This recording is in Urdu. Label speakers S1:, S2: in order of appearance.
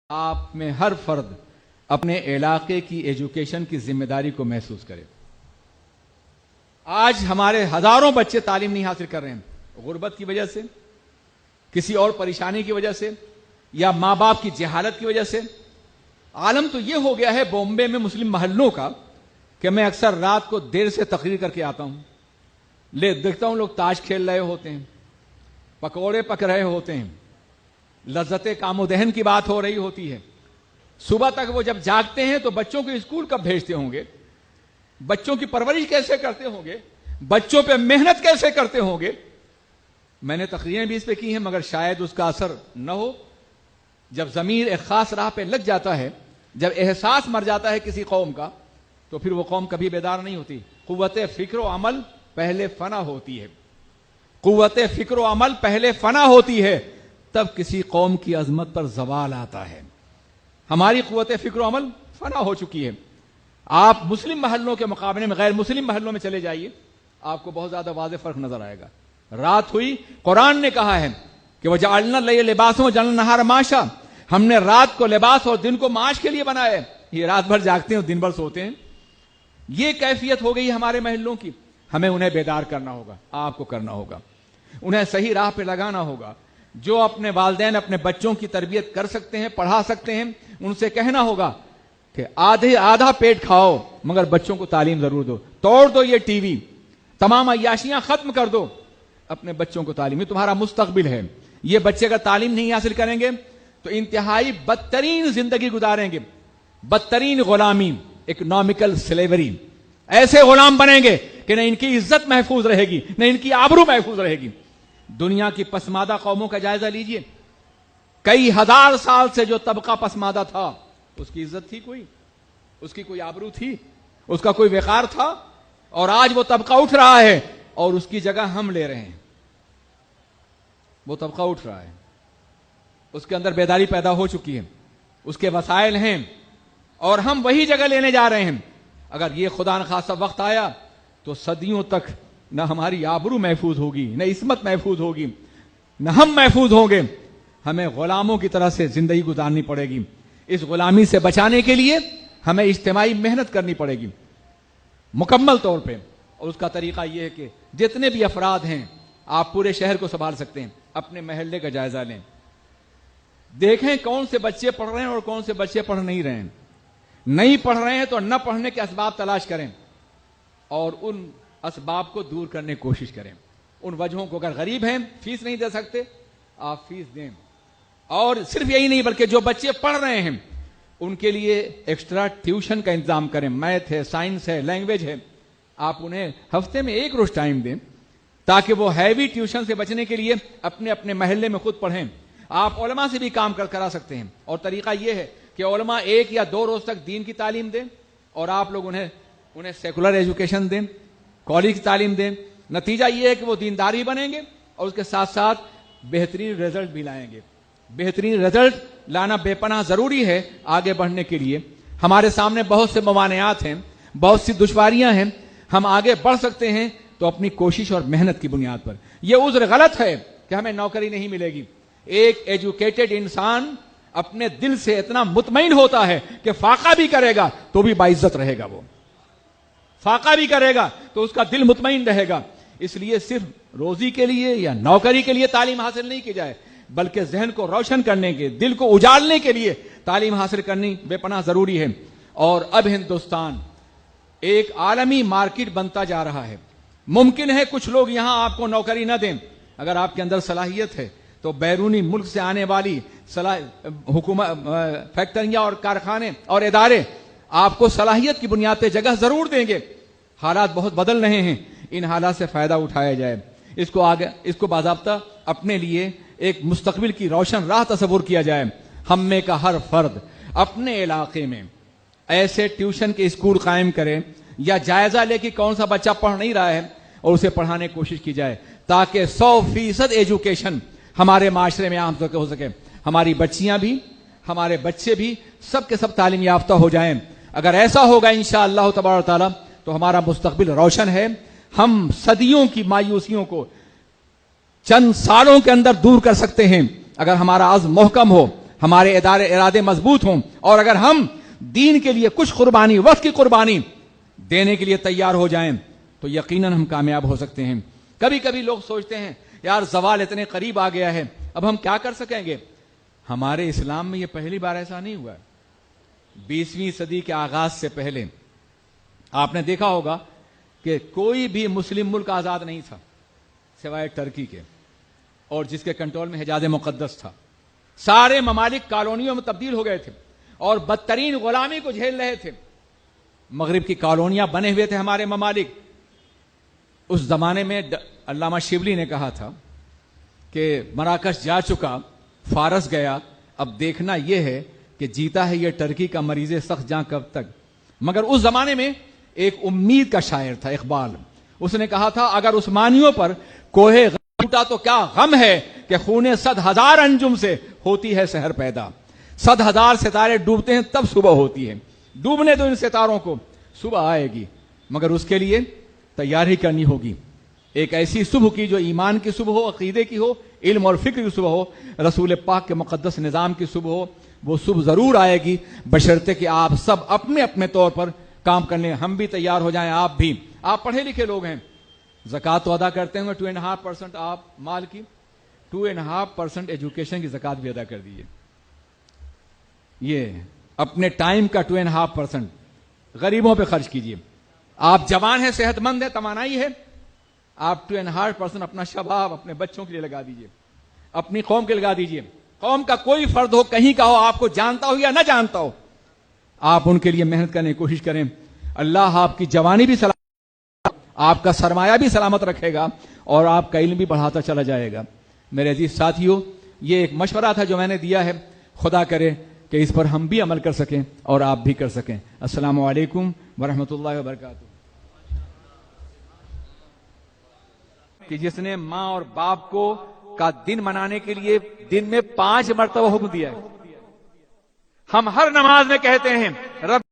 S1: آپ میں ہر فرد اپنے علاقے کی ایجوکیشن کی ذمہ داری کو محسوس کرے۔ آج ہمارے ہزاروں بچے تعلیم نہیں حاصل کر رہے ہیں، غربت کی وجہ سے، کسی اور پریشانی کی وجہ سے، یا ماں باپ کی جہالت کی وجہ سے۔ عالم تو یہ ہو گیا ہے بامبے میں مسلم محلوں کا کہ میں اکثر رات کو دیر سے تقریر کر کے آتا ہوں، دیکھتا ہوں لوگ تاش کھیل رہے ہوتے ہیں، پکوڑے پک رہے ہوتے ہیں، لذت کام و دہن کی بات ہو رہی ہوتی ہے۔ صبح تک وہ جب جاگتے ہیں تو بچوں کو اسکول کب بھیجتے ہوں گے، بچوں کی پرورش کیسے کرتے ہوں گے، بچوں پہ محنت کیسے کرتے ہوں گے۔ میں نے تقریریں بھی اس پہ کی ہیں مگر شاید اس کا اثر نہ ہو۔ جب ضمیر ایک خاص راہ پہ لگ جاتا ہے، جب احساس مر جاتا ہے کسی قوم کا، تو پھر وہ قوم کبھی بیدار نہیں ہوتی۔ قوت فکر و عمل پہلے فنا ہوتی ہے، قوت فکر و عمل پہلے فنا ہوتی ہے، تب کسی قوم کی عظمت پر زوال آتا ہے۔ ہماری قوت فکر و عمل فنا ہو چکی ہے۔ آپ مسلم محلوں کے مقابلے میں غیر مسلم محلوں میں چلے جائیے، آپ کو بہت زیادہ واضح فرق نظر آئے گا۔ رات ہوئی، قرآن نے کہا ہے کہ وَجَعَلْنَا اللَّيْلَ لِبَاسًا وَجَعَلْنَا النَّهَارَ مَعَاشًا، ہم نے رات کو لباس اور دن کو معاش کے لیے بنایا ہے۔ یہ رات بھر جاگتے ہیں اور دن بھر سوتے ہیں، یہ کیفیت ہو گئی ہمارے محلوں کی۔ ہمیں انہیں بیدار کرنا ہوگا، آپ کو کرنا ہوگا، انہیں صحیح راہ پہ لگانا ہوگا۔ جو اپنے والدین اپنے بچوں کی تربیت کر سکتے ہیں، پڑھا سکتے ہیں، ان سے کہنا ہوگا کہ آدھا پیٹ کھاؤ مگر بچوں کو تعلیم ضرور دو، توڑ دو یہ ٹی وی، تمام عیاشیاں ختم کر دو، اپنے بچوں کو تعلیم، یہ تمہارا مستقبل ہے۔ یہ بچے اگر تعلیم نہیں حاصل کریں گے تو انتہائی بدترین زندگی گزاریں گے، بدترین غلامی، اکنامکل سلیوری۔ ایسے غلام بنیں گے کہ نہ ان کی عزت محفوظ رہے گی، نہ ان کی آبرو محفوظ رہے گی۔ دنیا کی پسماندہ قوموں کا جائزہ لیجئے، کئی ہزار سال سے جو طبقہ پسماندہ تھا، اس کی عزت تھی کوئی، اس کی کوئی آبرو تھی، اس کا کوئی وقار تھا؟ اور آج وہ طبقہ اٹھ رہا ہے اور اس کی جگہ ہم لے رہے ہیں۔ وہ طبقہ اٹھ رہا ہے، اس کے اندر بیداری پیدا ہو چکی ہے، اس کے وسائل ہیں، اور ہم وہی جگہ لینے جا رہے ہیں۔ اگر یہ خدا نخواستہ وقت آیا تو صدیوں تک نہ ہماری آبرو محفوظ ہوگی، نہ عصمت محفوظ ہوگی، نہ ہم محفوظ ہوں گے۔ ہمیں غلاموں کی طرح سے زندگی گزارنی پڑے گی۔ اس غلامی سے بچانے کے لیے ہمیں اجتماعی محنت کرنی پڑے گی مکمل طور پہ، اور اس کا طریقہ یہ ہے کہ جتنے بھی افراد ہیں، آپ پورے شہر کو سنبھال سکتے ہیں، اپنے محلے کا جائزہ لیں، دیکھیں کون سے بچے پڑھ رہے ہیں اور کون سے بچے پڑھ نہیں رہے ہیں۔ نہیں پڑھ رہے ہیں تو نہ پڑھنے کے اسباب تلاش کریں اور ان اسباب کو دور کرنے کی کوشش کریں۔ ان وجہوں کو، اگر غریب ہیں، فیس نہیں دے سکتے، آپ فیس دیں۔ اور صرف یہی نہیں بلکہ جو بچے پڑھ رہے ہیں ان کے لیے ایکسٹرا ٹیوشن کا انتظام کریں، میتھ ہے، سائنس ہے، لینگویج ہے، آپ انہیں ہفتے میں ایک روز ٹائم دیں تاکہ وہ ہیوی ٹیوشن سے بچنے کے لیے اپنے اپنے محلے میں خود پڑھیں۔ آپ علماء سے بھی کام کرا سکتے ہیں، اور طریقہ یہ ہے کہ علماء 1 یا 2 روز تک دین کی تعلیم دیں اور آپ لوگ انہیں سیکولر ایجوکیشن دیں، کالج کی تعلیم دیں۔ نتیجہ یہ ہے کہ وہ دینداری بنیں گے اور اس کے ساتھ ساتھ بہترین رزلٹ بھی لائیں گے۔ بہترین رزلٹ لانا بے پناہ ضروری ہے آگے بڑھنے کے لیے۔ ہمارے سامنے بہت سے ممانعات ہیں، بہت سی دشواریاں ہیں، ہم آگے بڑھ سکتے ہیں تو اپنی کوشش اور محنت کی بنیاد پر۔ یہ عذر غلط ہے کہ ہمیں نوکری نہیں ملے گی۔ ایک ایجوکیٹڈ انسان اپنے دل سے اتنا مطمئن ہوتا ہے کہ فاقہ بھی کرے گا تو بھی باعزت رہے گا، وہ فاقہ بھی کرے گا تو اس کا دل مطمئن رہے گا۔ اس لیے صرف روزی کے لیے یا نوکری کے لیے تعلیم حاصل نہیں کی جائے، بلکہ ذہن کو روشن کرنے کے، دل کو اجالنے کے لیے تعلیم حاصل کرنی بے پناہ ضروری ہے۔ اور اب ہندوستان ایک عالمی مارکیٹ بنتا جا رہا ہے۔ ممکن ہے کچھ لوگ یہاں آپ کو نوکری نہ دیں، اگر آپ کے اندر صلاحیت ہے تو بیرونی ملک سے آنے والی حکومت، فیکٹریاں اور کارخانے اور ادارے آپ کو صلاحیت کی بنیاد پہ جگہ ضرور دیں گے۔ حالات بہت بدل رہے ہیں، ان حالات سے فائدہ اٹھایا جائے، اس کو باضابطہ اپنے لیے ایک مستقبل کی روشن راہ تصور کیا جائے۔ ہم میں کا ہر فرد اپنے علاقے میں ایسے ٹیوشن کے اسکول قائم کرے یا جائزہ لے کہ کون سا بچہ پڑھ نہیں رہا ہے اور اسے پڑھانے کی کوشش کی جائے، تاکہ 100% ایجوکیشن ہمارے معاشرے میں عام ہو سکے۔ ہماری بچیاں بھی، ہمارے بچے بھی، سب کے سب تعلیم یافتہ ہو جائیں۔ اگر ایسا ہوگا انشاءاللہ تبارک و تعالی تو ہمارا مستقبل روشن ہے۔ ہم صدیوں کی مایوسیوں کو چند سالوں کے اندر دور کر سکتے ہیں اگر ہمارا عزم محکم ہو، ہمارے ارادے مضبوط ہوں، اور اگر ہم دین کے لیے کچھ قربانی، وقت کی قربانی دینے کے لیے تیار ہو جائیں تو یقیناً ہم کامیاب ہو سکتے ہیں۔ کبھی کبھی لوگ سوچتے ہیں یار زوال اتنے قریب آ گیا ہے، اب ہم کیا کر سکیں گے؟ ہمارے اسلام میں یہ پہلی بار ایسا نہیں ہوا ہے۔ 20ویں صدی کے آغاز سے پہلے آپ نے دیکھا ہوگا کہ کوئی بھی مسلم ملک آزاد نہیں تھا سوائے ٹرکی کے، اور جس کے کنٹرول میں حجاز مقدس تھا۔ سارے ممالک کالونیوں میں تبدیل ہو گئے تھے اور بدترین غلامی کو جھیل رہے تھے۔ مغرب کی کالونیاں بنے ہوئے تھے ہمارے ممالک۔ اس زمانے میں علامہ شبلی نے کہا تھا کہ مراکش جا چکا، فارس گیا، اب دیکھنا یہ ہے کہ جیتا ہے یہ ٹرکی کا مریض سخت جاں کب تک۔ مگر اس زمانے میں ایک امید کا شاعر تھا اقبال، اس نے کہا تھا اگر عثمانیوں پر کوہ غم ٹوٹا تو کیا غم ہے کہ خون 100,000 انجم سے ہوتی ہے سحر پیدا۔ 100,000 ستارے ڈوبتے ہیں تب صبح ہوتی ہے، ڈوبنے دو ان ستاروں کو، صبح آئے گی، مگر اس کے لیے تیاری کرنی ہوگی۔ ایک ایسی صبح کی جو ایمان کی صبح ہو، عقیدے کی ہو، علم اور فکر کی صبح ہو، رسول پاک کے مقدس نظام کی صبح ہو۔ وہ صبح ضرور آئے گی بشرطے کہ آپ سب اپنے اپنے طور پر کام کرنے، ہم بھی تیار ہو جائیں، آپ بھی۔ آپ پڑھے لکھے لوگ ہیں، زکوٰۃ تو ادا کرتے ہیں 2.5% آپ مال کی، 2.5% ایجوکیشن کی زکوٰۃ بھی ادا کر دیجیے۔ یہ اپنے ٹائم کا 2.5% غریبوں پہ خرچ کیجیے۔ آپ جوان ہیں، صحت مند ہیں، توانائی ہے، آپ 2.5% اپنا شباب اپنے بچوں کے لیے لگا دیجیے، اپنی قوم کے لگا دیجیے۔ قوم کا کوئی فرد ہو، کہیں کا ہو، آپ کو جانتا ہو یا نہ جانتا ہو، آپ ان کے لیے محنت کرنے کی کوشش کریں۔ اللہ آپ کی جوانی بھی سلامت، آپ کا سرمایہ بھی سلامت رکھے گا اور آپ کا علم بھی بڑھاتا چلا جائے گا۔ میرے عزیز ساتھیوں، یہ ایک مشورہ تھا جو میں نے دیا ہے، خدا کرے کہ اس پر ہم بھی عمل کر سکیں اور آپ بھی کر سکیں۔ السلام علیکم ورحمۃ اللہ وبرکاتہ۔ کہ جس نے ماں اور باپ کو کا دن منانے کے لیے دن میں 5 مرتبہ حکم دیا ہے۔ ہم ہر نماز میں کہتے ہیں رب